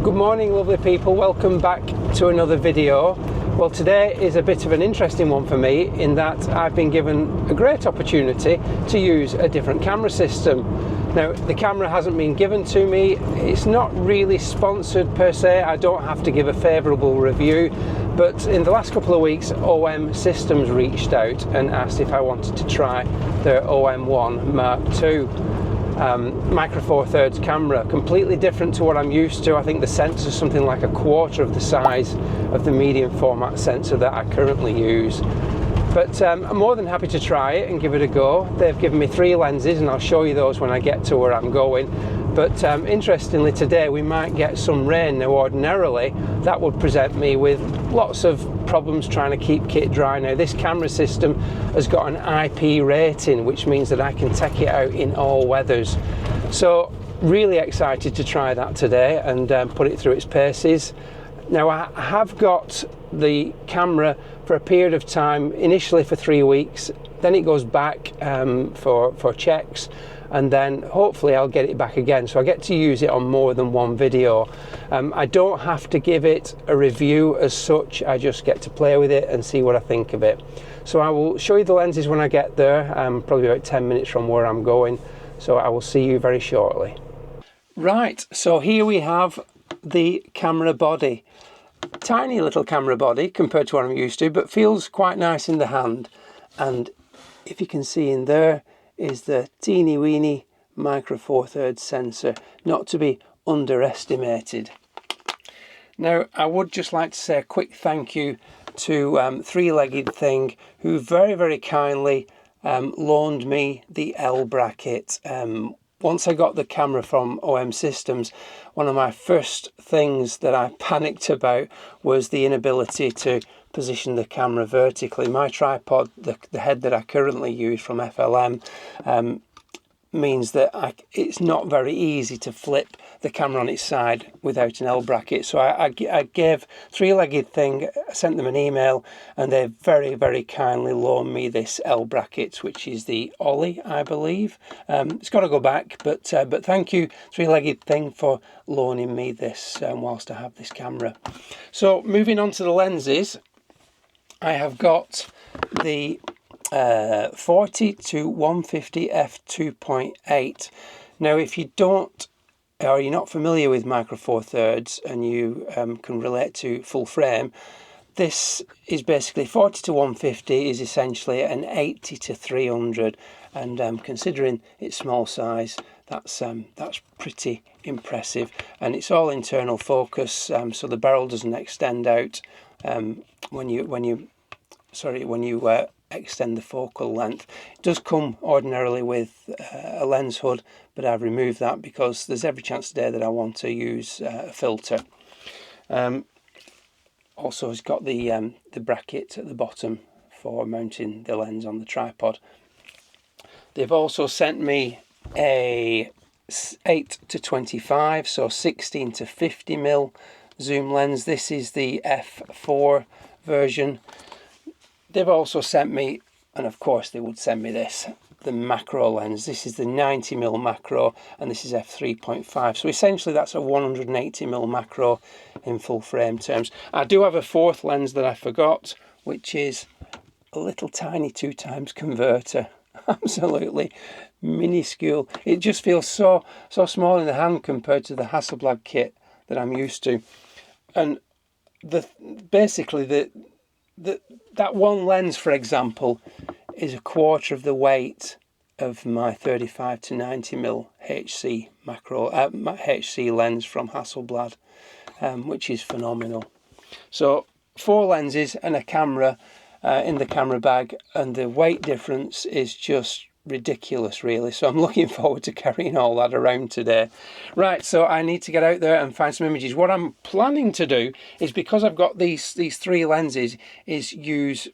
Good morning, lovely people. Welcome back to another video. Well, today is a bit of an interesting one for me in that I've been given a great opportunity to use a different camera system. Now, the camera hasn't been given to me. It's not really sponsored per se. I don't have to give a favourable review. But in the last couple of weeks, OM Systems reached out and asked if I wanted to try their OM1 MKII. Micro Four Thirds camera, completely different to what I'm used to. I think the sensor is something like a quarter of the size of the medium format sensor that I currently use. But I'm more than happy to try it and give it a go. They've given me 3 lenses and I'll show you those when I get to where I'm going. But interestingly, today we might get some rain. Now, ordinarily that would present me with lots of problems trying to keep kit dry. Now, this camera system has got an IP rating, which means that I can take it out in all weathers. So really excited to try that today and put it through its paces. Now, I have got the camera for a period of time, initially for 3 weeks, then it goes back for checks, and then hopefully I'll get it back again, so I get to use it on more than one video. I don't have to give it a review as such, I just get to play with it and see what I think of it. So I will show you the lenses when I get there, probably about 10 minutes from where I'm going, so I will see you very shortly. Right, so here we have the camera body. Tiny little camera body compared to what I'm used to, but feels quite nice in the hand. And if you can see in there is the teeny weeny Micro Four Thirds sensor, not to be underestimated. Now, I would just like to say a quick thank you to Three-Legged Thing, who very kindly loaned me the L bracket. Once I got the camera from OM Systems, one of my first things that I panicked about was the inability to position the camera vertically. My tripod, the head that I currently use from FLM, means that it's not very easy to flip the camera on its side without an L bracket. So I gave Three-Legged Thing, sent them an email, and they very kindly loaned me this L bracket, which is the Ollie, I believe. It's got to go back, but thank you, Three-Legged Thing, for loaning me this whilst I have this camera. So moving on to the lenses, I have got the 40 to 150 f2.8. Now, if you don't, or you're not familiar with Micro Four Thirds and you can relate to full frame, this is basically 40 to 150 is essentially an 80 to 300, and considering its small size, that's pretty impressive. And it's all internal focus, so the barrel doesn't extend out when you extend the focal length. It does come ordinarily with a lens hood, but I've removed that because there's every chance today that I want to use a filter. Also, it's got the bracket at the bottom for mounting the lens on the tripod. They've also sent me a 8 to 25, so 16 to 50 mil zoom lens. This is the f4 version. They've also sent me, and of course they would send me this, the macro lens. This is the 90mm macro, and this is f3.5. So essentially that's a 180mm macro in full frame terms. I do have a 4th lens that I forgot, which is a little tiny 2x converter. Absolutely minuscule. It just feels so small in the hand compared to the Hasselblad kit that I'm used to. And basically that one lens, for example, is a quarter of the weight of my 35 to 90mm HC macro HC lens from Hasselblad, which is phenomenal. So 4 lenses and a camera in the camera bag, and the weight difference is just ridiculous, really. So I'm looking forward to carrying all that around today. Right, so I need to get out there and find some images. What I'm planning to do is, because I've got these 3 lenses, is use,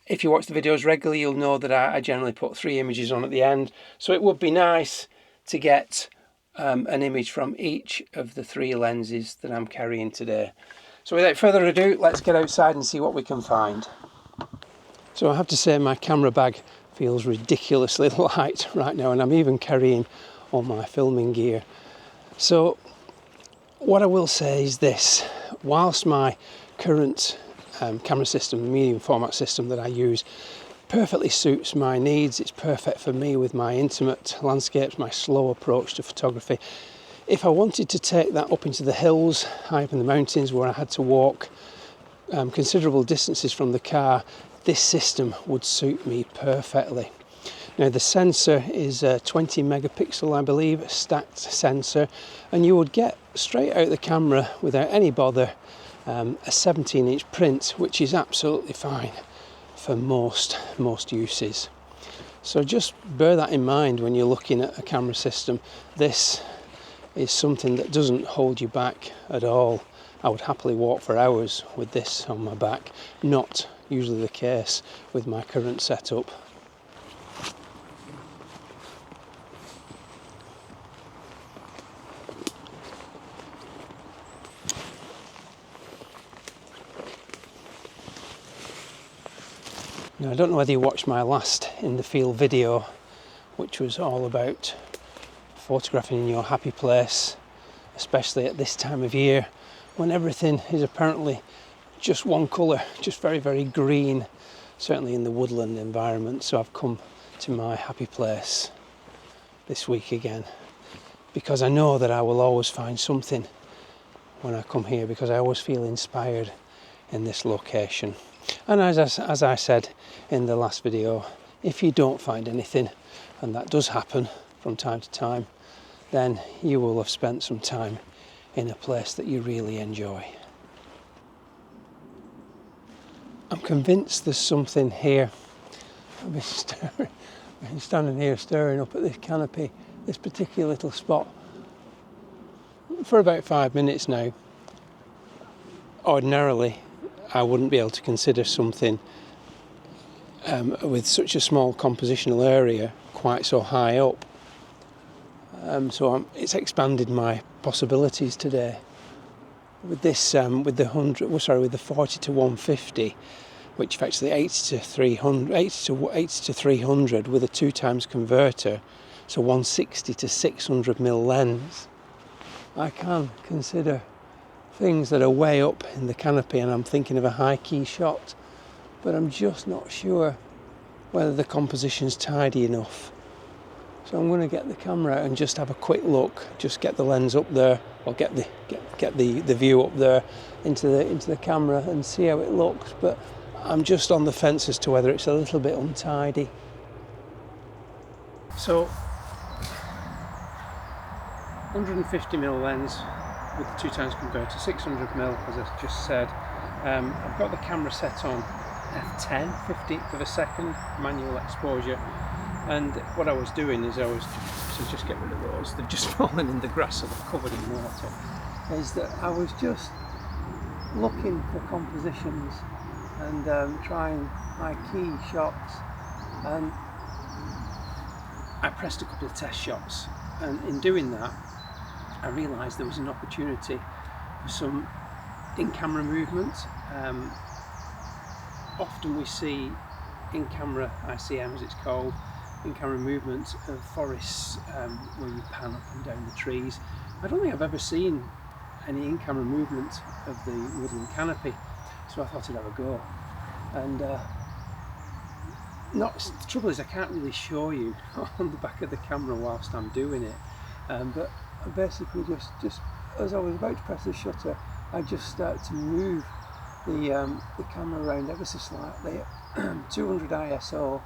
if you watch the videos regularly, you'll know that I generally put 3 images on at the end. So it would be nice to get an image from each of the 3 lenses that I'm carrying today. So without further ado, let's get outside and see what we can find. So I have to say, my camera bag feels ridiculously light right now, and I'm even carrying all my filming gear. So What I will say is this: whilst my current camera system, the medium format system that I use, perfectly suits my needs, it's perfect for me with my intimate landscapes, my slow approach to photography. If I wanted to take that up into the hills, high up in the mountains where I had to walk considerable distances from the car, this system would suit me perfectly. Now the sensor is a 20 megapixel, I believe, a stacked sensor, and you would get straight out the camera without any bother a 17-inch print, which is absolutely fine for most uses. So just bear that in mind when you're looking at a camera system. This is something that doesn't hold you back at all. I would happily walk for hours with this on my back, not usually the case with my current setup. Now, I don't know whether you watched my last in the field video, which was all about photographing in your happy place, especially at this time of year when everything is apparently just one colour, just very, very green, certainly in the woodland environment. So I've come to my happy place this week again, because I know that I will always find something when I come here, because I always feel inspired in this location. And as I said in the last video, if you don't find anything, and that does happen from time to time, then you will have spent some time in a place that you really enjoy. I'm convinced there's something here. I've been standing here staring up at this canopy, this particular little spot, for about 5 minutes now. Ordinarily, I wouldn't be able to consider something with such a small compositional area quite so high up. It's expanded my possibilities today. With this, with the 40 to 150, which effectively 80 to 300 with a 2 times converter, so 160 to 600 mm lens, I can consider things that are way up in the canopy, and I'm thinking of a high key shot, but I'm just not sure whether the composition's tidy enough. So I'm going to get the camera out and just have a quick look, just get the lens up there, or get the view up there into the camera and see how it looks. But I'm just on the fence as to whether it's a little bit untidy. So 150 mm lens with the 2 times converter, 600 mm as I just said. I've got the camera set on f10, 15th of a second, manual exposure. And what I was doing is so just get rid of those, they've just fallen in the grass, so they're covered in water, is that I was just looking for compositions and trying my key shots, and I pressed a couple of test shots, and in doing that I realised there was an opportunity for some in-camera movement. Often we see in-camera ICM, as it's called, in-camera movement of forests where you pan up and down the trees. I don't think I've ever seen any in-camera movement of the woodland canopy, so I thought I'd have a go. And the trouble is I can't really show you on the back of the camera whilst I'm doing it, but basically just as I was about to press the shutter, I just started to move the camera around ever so slightly, 200 ISO,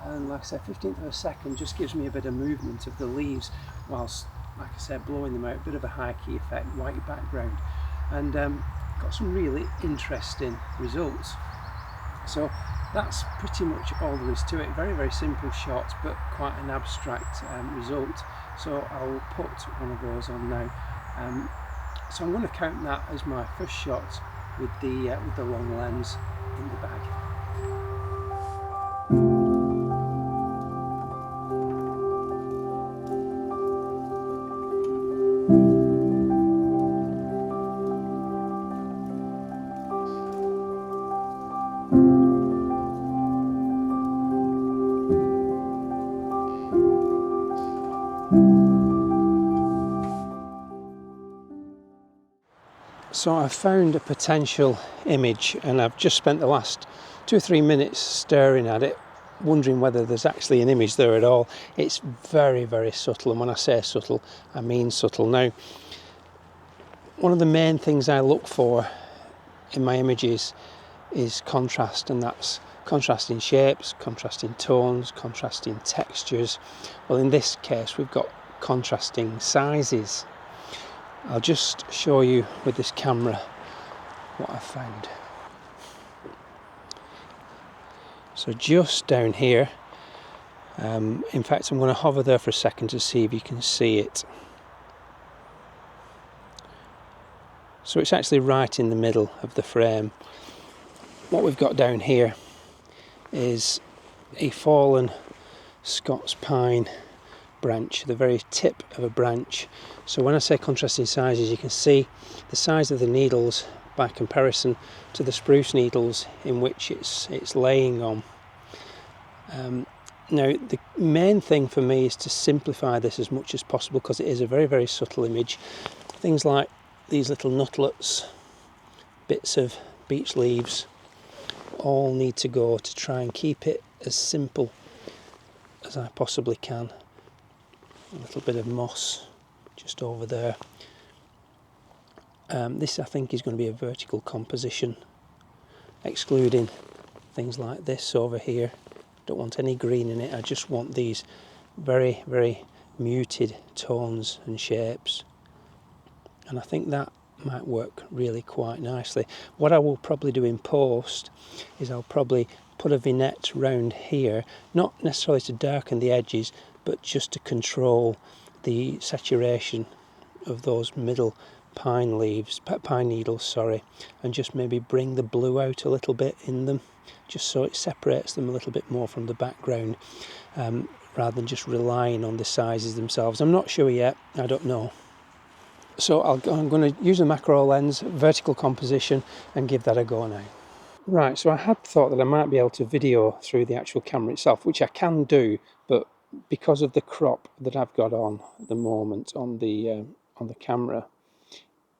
and like I said, 15th of a second just gives me a bit of movement of the leaves whilst, like I said, blowing them out, a bit of a high key effect, white background, and got some really interesting results. So that's pretty much all there is to it. Very, very simple shot, but quite an abstract result. So I'll put one of those on now. So I'm going to count that as my first shot with the long lens in the bag. So I've found a potential image, and I've just spent the last 2 or 3 minutes staring at it, wondering whether there's actually an image there at all. It's very, very subtle, and when I say subtle, I mean subtle. Now, one of the main things I look for in my images is contrast, and that's contrasting shapes, contrasting tones, contrasting textures. Well, in this case, we've got contrasting sizes. I'll just show you with this camera what I found. So just down here, in fact I'm going to hover there for a second to see if you can see it. So it's actually right in the middle of the frame. What we've got down here is a fallen Scots pine branch, the very tip of a branch. So when I say contrasting sizes, you can see the size of the needles by comparison to the spruce needles in which it's laying on. Now the main thing for me is to simplify this as much as possible, because it is a very, very subtle image. Things like these little nutlets, bits of beech leaves, all need to go to try and keep it as simple as I possibly can. A little bit of moss just over there. This I think is going to be a vertical composition, excluding things like this over here. Don't want any green in it, I just want these very, very muted tones and shapes, and I think that might work really quite nicely. What I will probably do in post is I'll probably put a vignette round here, not necessarily to darken the edges, but just to control the saturation of those middle pine needles, sorry, and just maybe bring the blue out a little bit in them, just so it separates them a little bit more from the background, rather than just relying on the sizes themselves. I'm not sure yet, I don't know. So I'm going to use a macro lens, vertical composition, and give that a go now. Right, so I had thought that I might be able to video through the actual camera itself, which I can do, but because of the crop that I've got on at the moment on the camera,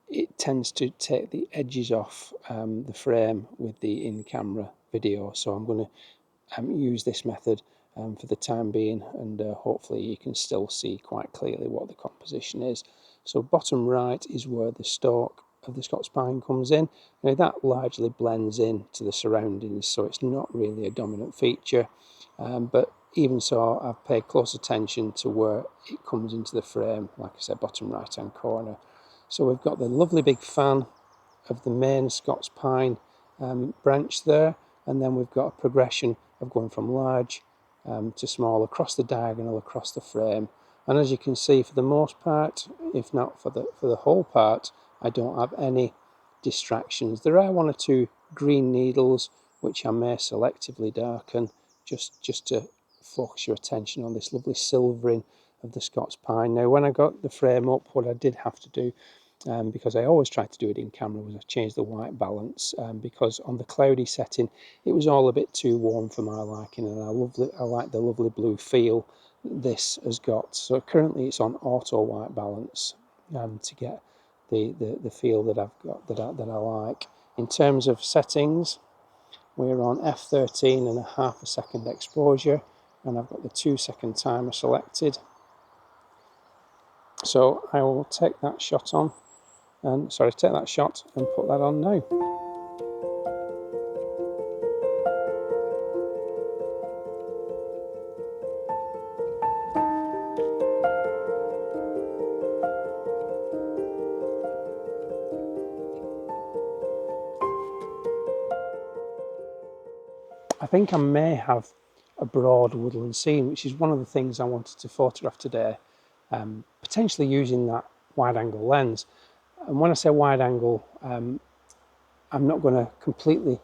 it tends to take the edges off the frame with the in-camera video. So I'm going to use this method for the time being, and hopefully you can still see quite clearly what the composition is. So bottom right is where the stalk of the Scots pine comes in. Now that largely blends in to the surroundings, so it's not really a dominant feature, but even so I've paid close attention to where it comes into the frame, like I said, bottom right hand corner. So we've got the lovely big fan of the main Scots pine branch there, and then we've got a progression of going from large to small across the diagonal, across the frame. And as you can see, for the most part, if not for the whole part, I don't have any distractions. There are 1 or 2 green needles which I may selectively darken just to focus your attention on this lovely silvering of the Scots pine. Now when I got the frame up, what I did have to do, because I always try to do it in camera, was I changed the white balance, because on the cloudy setting it was all a bit too warm for my liking, and I like the lovely blue feel this has got. So currently it's on auto white balance to get the feel that I've got that I like. In terms of settings, we're on f13 and a half a second exposure, and I've got the 2-second timer selected. So I will take that shot on, and take that shot and put that on now. I think I may have a broad woodland scene, which is one of the things I wanted to photograph today, potentially using that wide angle lens. And when I say wide angle, I'm not going to completely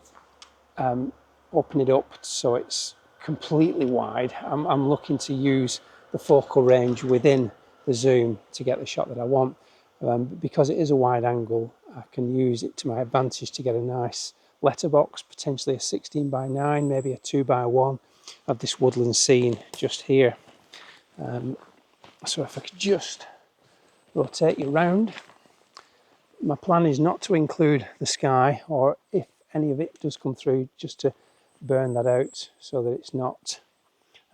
open it up so it's completely wide. I'm looking to use the focal range within the zoom to get the shot that I want. Because it is a wide angle, I can use it to my advantage to get a nice letterbox, potentially a 16:9, maybe a 2:1 of this woodland scene just here. So if I could just rotate you round, My plan is not to include the sky, or if any of it does come through, just to burn that out so that it's not,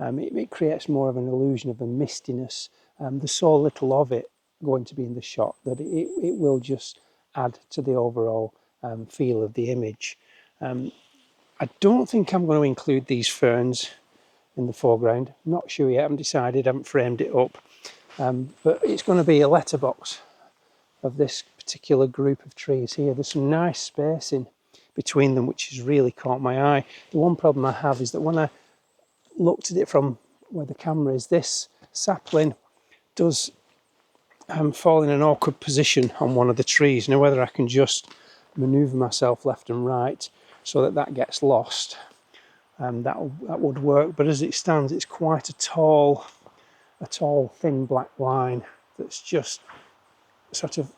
it creates more of an illusion of a mistiness. There's so little of it going to be in the shot that it will just add to the overall feel of the image. I don't think I'm going to include these ferns in the foreground. I'm not sure yet, I haven't decided, I haven't framed it up. But it's going to be a letterbox of this particular group of trees here. There's some nice spacing between them, which has really caught my eye. The one problem I have is that when I looked at it from where the camera is, this sapling does fall in an awkward position on one of the trees. Now, whether I can just maneuver myself left and right so that that gets lost, that would work. But as it stands, it's quite a tall thin black line that's just sort of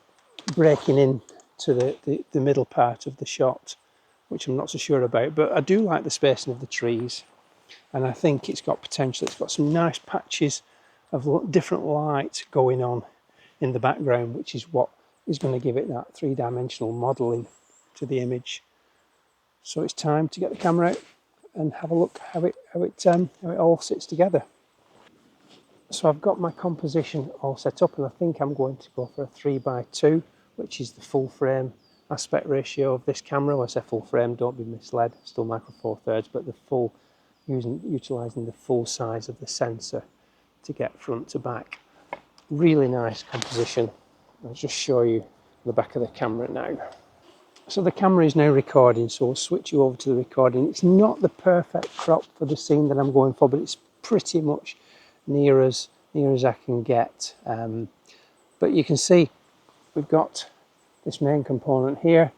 breaking in to the middle part of the shot, which I'm not so sure about. But I do like the spacing of the trees, and I think it's got potential. It's got some nice patches of different light going on in the background, which is what is going to give it that three-dimensional modelling to the image. So it's time to get the camera out and have a look how it all sits together. So I've got my composition all set up, and I think I'm going to go for a 3:2, which is the full frame aspect ratio of this camera. When I say full frame, don't be misled, still micro four thirds, but the full, utilising the full size of the sensor to get front to back. Really nice composition. I'll just show you the back of the camera now. So the camera is now recording, so we'll switch you over to the recording. It's not the perfect crop for the scene that I'm going for, but it's pretty much near as I can get. But you can see we've got this main component here,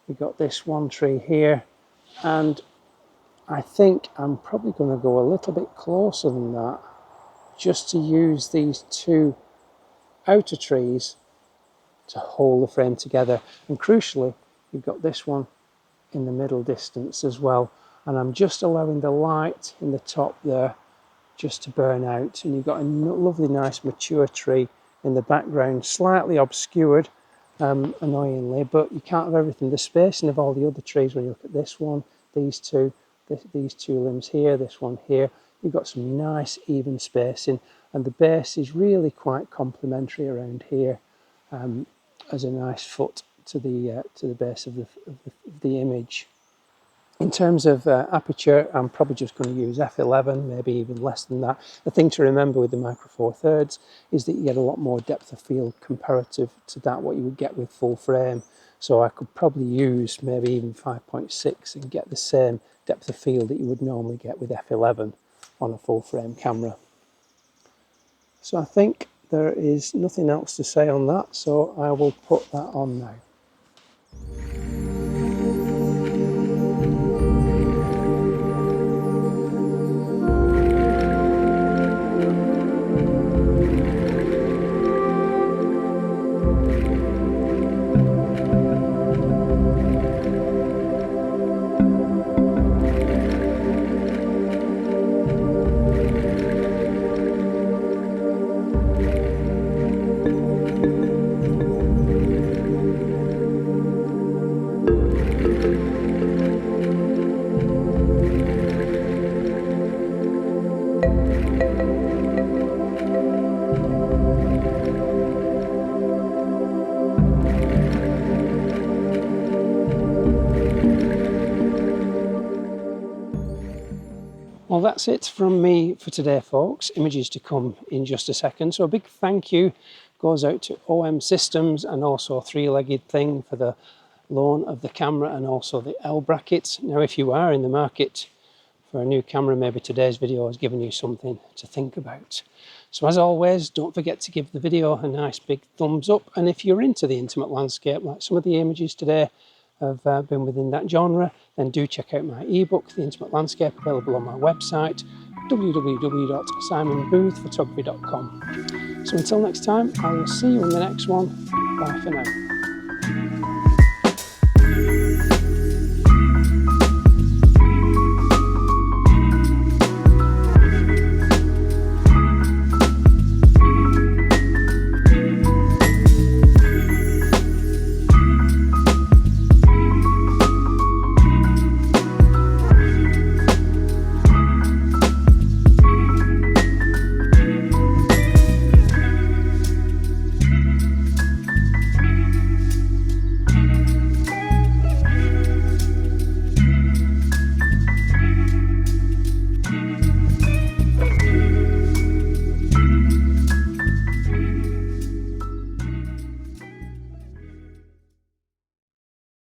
we've got this one tree here, and I think I'm probably going to go a little bit closer than that, just to use these two outer trees to hold the frame together. And crucially, you've got this one in the middle distance as well, and I'm just allowing the light in the top there just to burn out, and you've got a lovely nice mature tree in the background, slightly obscured, annoyingly, but you can't have everything. The spacing of all the other trees, when you look at this one, these two limbs here, this one here, you've got some nice even spacing, and the base is really quite complementary around here, as a nice foot to the base of the image. In terms of aperture, I'm probably just going to use f11, maybe even less than that. The thing to remember with the micro four thirds is that you get a lot more depth of field comparative to that what you would get with full frame. So I could probably use maybe even 5.6 and get the same depth of field that you would normally get with f11 on a full frame camera. So I think there is nothing else to say on that, so I will put that on now. Well, that's it from me for today, folks. Images to come in just a second. So a big thank you goes out to OM Systems and also Three-Legged Thing for the loan of the camera and also the L brackets. Now, if you are in the market for a new camera, maybe today's video has given you something to think about. So as always, don't forget to give the video a nice big thumbs up. And if you're into the intimate landscape, like some of the images today have been within that genre, then do check out my ebook, The Intimate Landscape, available on my website, www.simonboothphotography.com. So until next time, I will see you in the next one. Bye for now.